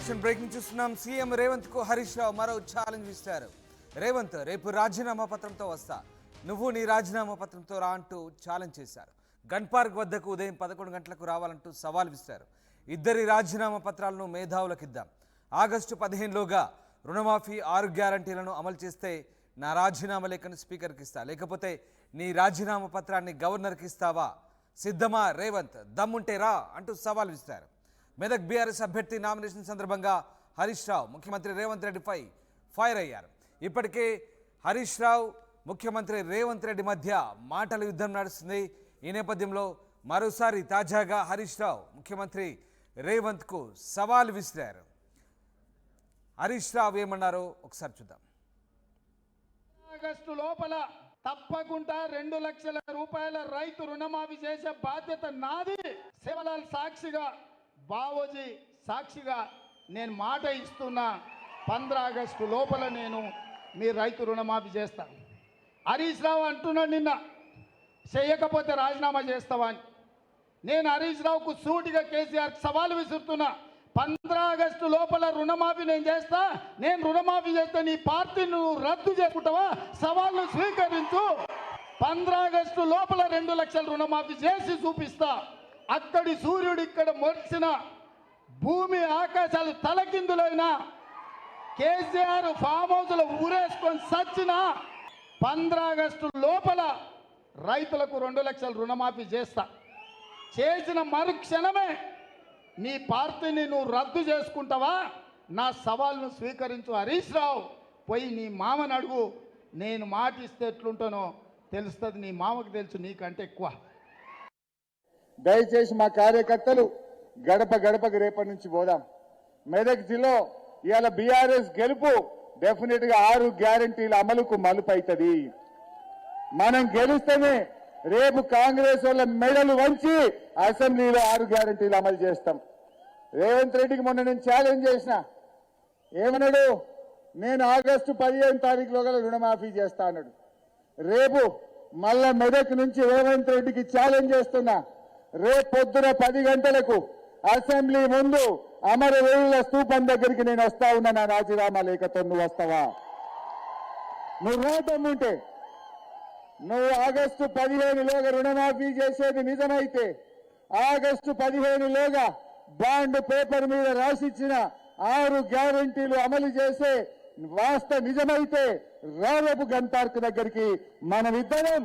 Action breaking చూస్తున్నాం. CM Revanth కు హరీష్ రావు మరో ఛాలెంజ్ ఇస్తారు. రేవంత్, రేపు రాజీనామా పత్రంతో వస్తా, నువ్వు నీ రాజీనామా పత్రంతో రా అంటూ ఛాలెంజ్ చేశారు. గన్ పార్క్ వద్దకు ఉదయం 11 గంటలకు రావాలంటూ సవాల్ విసిరారు. ఇద్దరి రాజీనామా పత్రాలను మేధావులకు ఇద్దాం. ఆగస్టు 15లోగా రుణమాఫీ 6 గ్యారంటీలను అమలు చేస్తే నా రాజీనామా లేఖను స్పీకర్కి ఇస్తా, లేకపోతే నీ రాజీనామా పత్రాన్ని గవర్నర్కి ఇస్తావా? సిద్ధమా రేవంత్? దమ్ముంటే రా అంటూ సవాల్ విసిరారు. మెదక్ బీఆర్ఎస్ అభ్యర్థి నామినేషన్ సందర్భంగా హరీష్ రావు ముఖ్యమంత్రి రేవంత్ రెడ్డిపై ఫైర్ అయ్యారు. ఇప్పటికే హరీష్ రావు ముఖ్యమంత్రి రేవంత్ రెడ్డి మధ్య మాటల యుద్ధం నడుస్తుంది. ఈ నేపథ్యంలో మరోసారి తాజాగా హరీష్ రావు ముఖ్యమంత్రి రేవంత్కు సవాల్ విసిరారు. హరీష్ రావు ఏమన్నారో ఒకసారి చూద్దాం. ఆగస్టు లోపల తప్పకుండా 2 లక్షల రూపాయల రైతు రుణమాఫీ చేసే బాధ్యత నాది. శివలాల్ సాక్షిగా, బావోజీ సాక్షిగా నేను మాట ఇస్తున్నా, 15 ఆగస్టు లోపల నేను మీ రైతు రుణమాఫీ చేస్తాను. హరీష్ రావు అంటున్నాడు నిన్న, చేయకపోతే రాజీనామా చేస్తావా అని. నేను హరీష్ రావుకు సూటిగా కేసీఆర్ సవాలు విసురుతున్నా, 15 ఆగస్టు లోపల రుణమాఫీ నేను చేస్తా. నేను రుణమాఫీ చేస్తే నీ పార్టీని నువ్వు రద్దు చేసుకుంటావా? సవాళ్ళు స్వీకరించు. 15 ఆగస్టు లోపల 2 లక్షల రుణమాఫీ చేసి చూపిస్తా. అక్కడి సూర్యుడు ఇక్కడ మొలిసిన, భూమి ఆకాశాలు తలకిందులైనా, కేసీఆర్ ఫామ్ హౌస్లో ఊరేసుకొని సచ్చిన 15 ఆగస్టు లోపల రైతులకు 2 లక్షల రుణమాఫీ చేస్తా. చేసిన మరుక్షణమే నీ పార్టీని నువ్వు రద్దు చేసుకుంటావా? నా సవాల్ను స్వీకరించు హరీష్ రావు. పోయి నీ మామని అడుగు, నేను మాట ఇస్తే ఎట్లుంటానో తెలుస్తుంది. నీ మామకు తెలుసు, నీకంటే ఎక్కువ. దయచేసి మా కార్యకర్తలు గడప గడపకి రేపటి నుంచి పోదాం. మెదక్ జిల్లా ఇవాళ బీఆర్ఎస్ గెలుపు డెఫినెట్ గా 6 గ్యారంటీల అమలుకు మలుపు అవుతుంది. మనం గెలుస్తేనే రేపు కాంగ్రెస్ వాళ్ళ మెడలు వంచి అసెంబ్లీలో 6 గ్యారంటీలు అమలు చేస్తాం. రేవంత్ రెడ్డికి మొన్న నేను ఛాలెంజ్ చేసిన, ఏమన్నాడు? నేను ఆగస్టు 15 తారీఖులో గల రుణమాఫీ చేస్తా అన్నాడు. రేపు మళ్ళా మెదక్ నుంచి రేవంత్ రెడ్డికి ఛాలెంజ్ చేస్తున్నా, రేపు పొద్దున 10 గంటలకు అసెంబ్లీ ముందు అమరవీరుల స్తూపం దగ్గరికి నేను వస్తా ఉన్నా. నా రాజీనామా లేఖతో నువ్వు వస్తావా? నువ్వు రాదమ్ముంటే, నువ్వు ఆగస్టు 15లోగా రుణమాఫీ చేసేది నిజమైతే, ఆగస్టు 15లోగా బాండ్ పేపర్ మీద రాసిచ్చిన 6 గ్యారంటీలు అమలు చేసే నిజమైతే రేపు గన్ పార్క్ దగ్గరికి మనమిద్దరం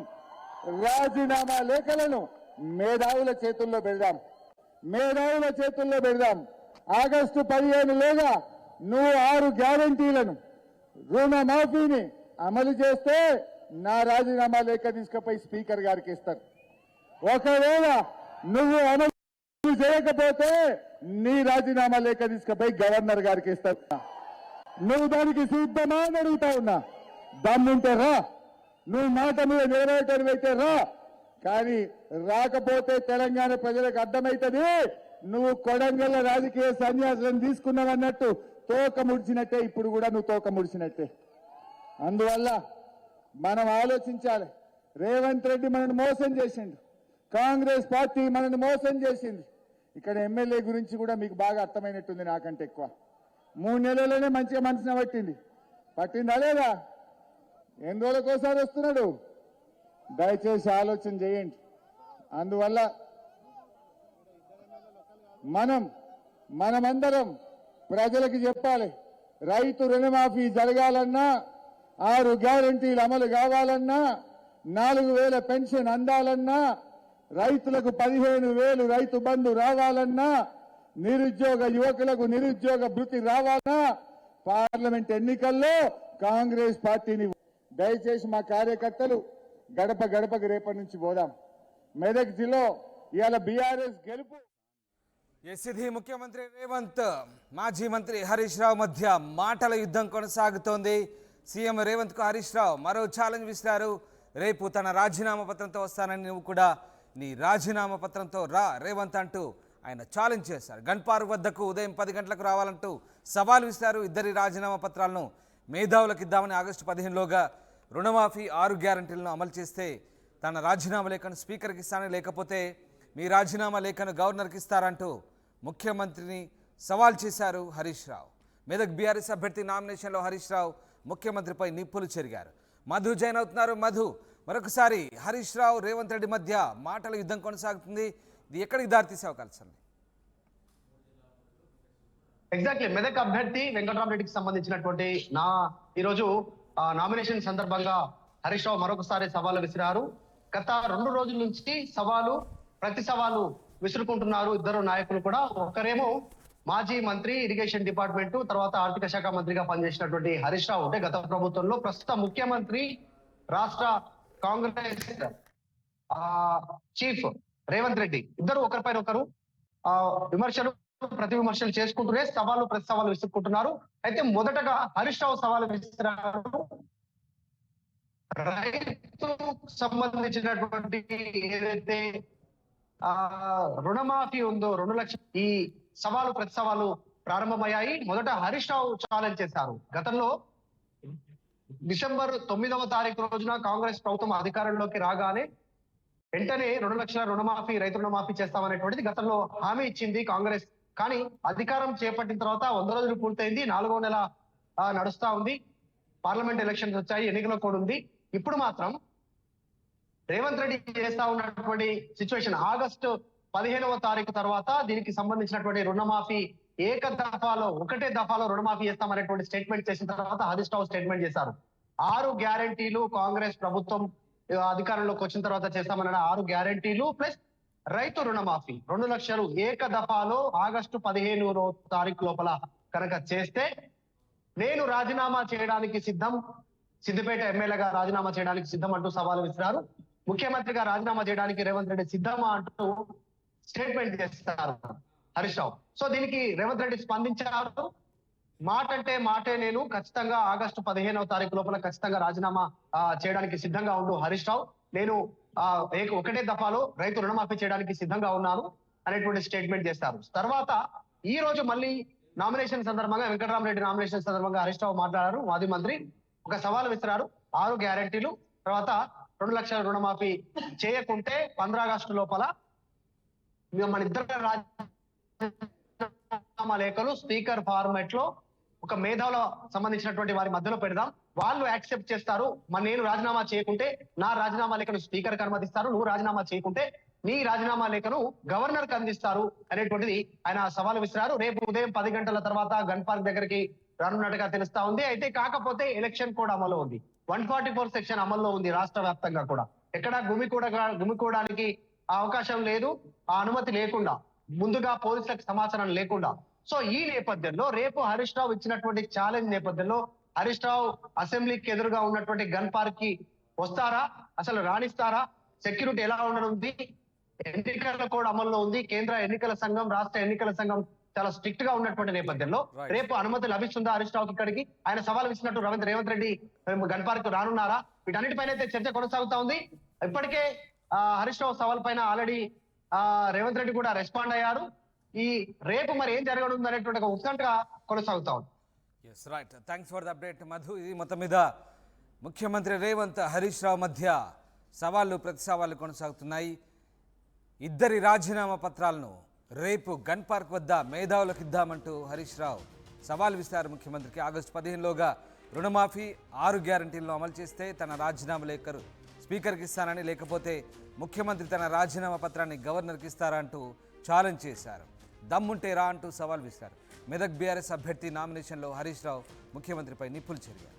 రాజీనామా లేఖలను మేధావుల చేతుల్లో పెడదాం. మేధావుల చేతుల్లో పెడదాం. ఆగస్టు 15లోగా నువ్వు 6 గ్యారంటీలను రుణమాఫీని అమలు చేస్తే నా రాజీనామా లేఖ తీసుకుపోయి స్పీకర్ గారికి ఇస్తారు. ఒకవేళ నువ్వు అమలు చేయకపోతే నీ రాజీనామా లేఖ తీసుకుపోయి గవర్నర్ గారికి ఇస్తారు. నువ్వు దానికి సిద్ధమా అని అడుగుతా ఉన్నా. దమ్ముంటే రా, నువ్వు మాట మీద నెరవేర్చైతే రా. కానీ రాకపోతే తెలంగాణ ప్రజలకు అర్థమవుతుంది నువ్వు కొడంగల్ రాజకీయ సన్యాసం తీసుకున్నావన్నట్టు. తోక ముడిచినట్టే, ఇప్పుడు కూడా నువ్వు తోక ముడిచినట్టే. అందువల్ల మనం ఆలోచించాలి. రేవంత్ రెడ్డి మనల్ని మోసం చేసిండు, కాంగ్రెస్ పార్టీ మనల్ని మోసం చేసింది. ఇక్కడ ఎమ్మెల్యే గురించి కూడా మీకు బాగా అర్థమైనట్టుంది, నాకంటే ఎక్కువ. 3 నెలల్లోనే మంచిగా మనసున పట్టిందా లేదా? ఎన్ని రోజులకోసారి వస్తున్నాడు? దయచేసి ఆలోచన చేయండి. అందువల్ల మనమందరం ప్రజలకు చెప్పాలి, రైతు రుణమాఫీ జరగాలన్నా, 6 గ్యారంటీలు అమలు కావాలన్నా, 4,000 పెన్షన్ అందాలన్నా, రైతులకు 15,000 రైతు బంధు రావాలన్నా, నిరుద్యోగ యువకులకు నిరుద్యోగ భృతి రావాలన్నా, పార్లమెంట్ ఎన్నికల్లో కాంగ్రెస్ పార్టీని దయచేసి మా కార్యకర్తలు గడప గడపకి రేపటి నుంచి పోదాం. మెదక్ జిల్లా ఇవాళ బీఆర్ఎస్ గెలుపు. ఎస్సీధీ ముఖ్యమంత్రి రేవంత్ మాజీ మంత్రి హరీష్ రావు మధ్య మాటల యుద్ధం కొనసాగుతోంది. సీఎం రేవంత్ కు హరీష్ రావు మరో ఛాలెంజ్ విసిరారు. రేపు తన రాజీనామా పత్రంతో వస్తానని, నువ్వు కూడా నీ రాజీనామా పత్రంతో రా రేవంత్ అంటూ ఆయన ఛాలెంజ్ చేశారు. గన్ పార్క్ వద్దకు ఉదయం 10 గంటలకు రావాలంటూ సవాల్ విసిరారు. ఇద్దరి రాజీనామా పత్రాలను మేధావులకు ఇద్దామని, ఆగస్టు 15లోగా రుణమాఫీ 6 గ్యారంటీలను అమలు చేస్తే తన రాజీనామా లేఖను స్పీకర్కి ఇస్తానని, లేకపోతే మీ రాజీనామా లేఖను గవర్నర్కి ఇస్తారంటూ ముఖ్యమంత్రిని సవాల్ చేశారు హరీష్ రావు. మెదక్ బీఆర్ఎస్ అభ్యర్థి నామినేషన్లో హరీష్ రావు ముఖ్యమంత్రిపై నిప్పులు చెరిగారు. మధు జాయిన్ అవుతున్నారు. మధు, మరొకసారి హరీష్ రావు రేవంత్ రెడ్డి మధ్య మాటల యుద్ధం కొనసాగుతుంది. ఇది ఎక్కడికి దారితీసే అవకాశం ఉంది? ఎగ్జాక్ట్లీ మెదక్ అభ్యర్థి వెంకటరామరెడ్డికి సంబంధించినటువంటి ఈరోజు నామినేషన్ సందర్భంగా హరీష్ రావు మరొకసారి సవాలు విసిరారు. గత 2 రోజుల నుంచి ప్రతి సవాలు విసురుకుంటున్నారు ఇద్దరు నాయకులు కూడా. ఒకరేమో మాజీ మంత్రి ఇరిగేషన్ డిపార్ట్మెంట్, తర్వాత ఆర్థిక శాఖ మంత్రిగా పనిచేసినటువంటి హరీష్ రావు అంటే గత ప్రభుత్వంలో, ప్రస్తుత ముఖ్యమంత్రి రాష్ట్ర కాంగ్రెస్ చీఫ్ రేవంత్ రెడ్డి, ఇద్దరు ఒకరిపైన ఒకరు విమర్శలు ప్రతి విమర్శలు చేసుకుంటూనే ప్రతి సవాలు విసురుకుంటున్నారు. అయితే మొదటగా హరీష్ రావు సవాలు విసిరారు. రైతు సంబంధించినటువంటి ఏదైతే రుణమాఫీ ఉందో 2 లక్షలు, ఈ ప్రతి సవాలు ప్రారంభమయ్యాయి. మొదట హరీష్ రావు ఛాలెంజ్ చేశారు. గతంలో డిసెంబర్ 9వ తారీఖు రోజున కాంగ్రెస్ ప్రభుత్వం అధికారంలోకి రాగానే వెంటనే 2 లక్షల రుణమాఫీ, రైతు రుణమాఫీ చేస్తామనేటువంటిది గతంలో హామీ ఇచ్చింది కాంగ్రెస్. కానీ అధికారం చేపట్టిన తర్వాత 100 రోజులు పూర్తయింది, 4వ నెల నడుస్తా ఉంది, పార్లమెంట్ ఎలక్షన్స్ వచ్చాయి, ఎన్నికల కోడ్ ఉంది. ఇప్పుడు మాత్రం రేవంత్ రెడ్డి చేస్తా ఉన్నటువంటి సిచ్యువేషన్, ఆగస్టు 15వ తారీఖు తర్వాత దీనికి సంబంధించినటువంటి రుణమాఫీ ఒకటే దఫాలో రుణమాఫీ చేస్తామనేటువంటి స్టేట్మెంట్ చేసిన తర్వాత హరీష్ రావు స్టేట్మెంట్ చేశారు. 6 గ్యారంటీలు కాంగ్రెస్ ప్రభుత్వం అధికారంలోకి వచ్చిన తర్వాత చేస్తామన్న 6 గ్యారంటీలు ప్లస్ రైతు రుణమాఫీ 2 లక్షలు ఏక దఫాలో ఆగస్టు 15వ తారీఖు లోపల కనుక చేస్తే నేను రాజీనామా చేయడానికి సిద్ధం, సిద్దిపేట ఎమ్మెల్యేగా రాజీనామా చేయడానికి సిద్ధం అంటూ సవాలు విసిరారు. ముఖ్యమంత్రిగా రాజీనామా చేయడానికి రేవంత్ రెడ్డి సిద్ధమా అంటూ స్టేట్మెంట్ చేస్తారు హరీష్ రావు. సో దీనికి రేవంత్ రెడ్డి స్పందించారు. మాట అంటే మాటే, నేను ఖచ్చితంగా ఆగస్టు 15వ తారీఖు లోపల ఖచ్చితంగా రాజీనామా చేయడానికి సిద్ధంగా ఉండు హరీష్ రావు, నేను ఒకటే దఫాలో రైతు రుణమాఫీ చేయడానికి సిద్ధంగా ఉన్నాను అనేటువంటి స్టేట్మెంట్ చేస్తారు. తర్వాత ఈ రోజు మళ్ళీ నామినేషన్ సందర్భంగా, వెంకటరామరెడ్డి నామినేషన్ సందర్భంగా హరీష్ రావు మాట్లాడారు. మాజీ మంత్రి ఒక సవాల్ విసిరారు. 6 గ్యారంటీలు తర్వాత 2 లక్షల రుణమాఫీ చేయకుంటే 15 ఆగస్టు లోపల మన ఇద్దరు రాజీనామా లేఖలు స్పీకర్ ఫార్మాట్ లో ఒక మేధావుల సంబంధించినటువంటి వారి మధ్యలో పెడదాం, వాళ్ళు యాక్సెప్ట్ చేస్తారు. నేను రాజీనామా చేయకుంటే నా రాజీనామా లేఖను స్పీకర్ కి అనుమతిస్తారు, నువ్వు రాజీనామా చేయకుంటే నీ రాజీనామా లేఖను గవర్నర్ కి అందిస్తారు అనేటువంటిది ఆయన సవాలు విసిరారు. రేపు ఉదయం 10 గంటల తర్వాత గన్ పార్క్ దగ్గరికి రానున్నట్టుగా తెలుస్తా ఉంది. అయితే కాకపోతే ఎలక్షన్ కోడ్ అమలు ఉంది, 144 సెక్షన్ అమల్లో ఉంది రాష్ట్ర వ్యాప్తంగా కూడా. ఎక్కడ గుమికూడడానికి అవకాశం లేదు, ఆ అనుమతి లేకుండా, ముందుగా పోలీసులకు సమాచారం లేకుండా. సో ఈ నేపథ్యంలో రేపు హరీష్ రావు ఇచ్చినటువంటి ఛాలెంజ్ నేపథ్యంలో హరీష్ రావు అసెంబ్లీకి ఎదురుగా ఉన్నటువంటి గన్ పార్క్ కి వస్తారా, అసలు రాణిస్తారా, సెక్యూరిటీ ఎలా ఉండనుంది, ఎన్నికల కోడ్ అమల్లో ఉంది, కేంద్ర ఎన్నికల సంఘం, రాష్ట్ర ఎన్నికల సంఘం చాలా స్ట్రిక్ట్ గా ఉన్నటువంటి నేపథ్యంలో రేపు అనుమతి లభిస్తుందా హరీష్ రావుకి ఇక్కడికి? ఆయన సవాల్ ఇచ్చినట్టు రేవంత్ రెడ్డి గన్ పార్క్ రానున్నారా? వీటన్నిటిపైన అయితే చర్చ కొనసాగుతా ఉంది. ఇప్పటికే హరీష్ రావు సవాల్ పైన ఆల్రెడీ రేవంత్ రెడ్డి కూడా రెస్పాండ్ అయ్యారు. ఈ రేపు మరి ఏం జరగనుంది అనేటువంటి ఒక ఉత్కంఠగా కొనసాగుతా ఉంది. Yes, right, thanks for the update Madhu. ఇది మొత్తం మీద ముఖ్యమంత్రి రేవంత్ హరీష్ రావు మధ్య సవాళ్ళు ప్రతి సవాళ్ళు కొనసాగుతున్నాయి. ఇద్దరి రాజీనామా పత్రాలను రేపు గన్ పార్క్ వద్ద మేధావులకు ఇద్దామంటూ హరీష్ రావు సవాల్ విసిరారు ముఖ్యమంత్రికి. ఆగస్టు 15లోగా రుణమాఫీ 6 గ్యారంటీలను అమలు చేస్తే తన రాజీనామా లేఖరు స్పీకర్కి ఇస్తానని, లేకపోతే ముఖ్యమంత్రి తన రాజీనామా పత్రాన్ని గవర్నర్కి ఇస్తారా అంటూ ఛాలెంజ్ చేశారు. దమ్ముంటే రా అంటూ సవాల్ విసిరారు. మెదక్ బీఆర్ఎస్ అభ్యర్థి నామినేషన్లో హరీష్ రావు ముఖ్యమంత్రిపై నిప్పులు చెరిగారు.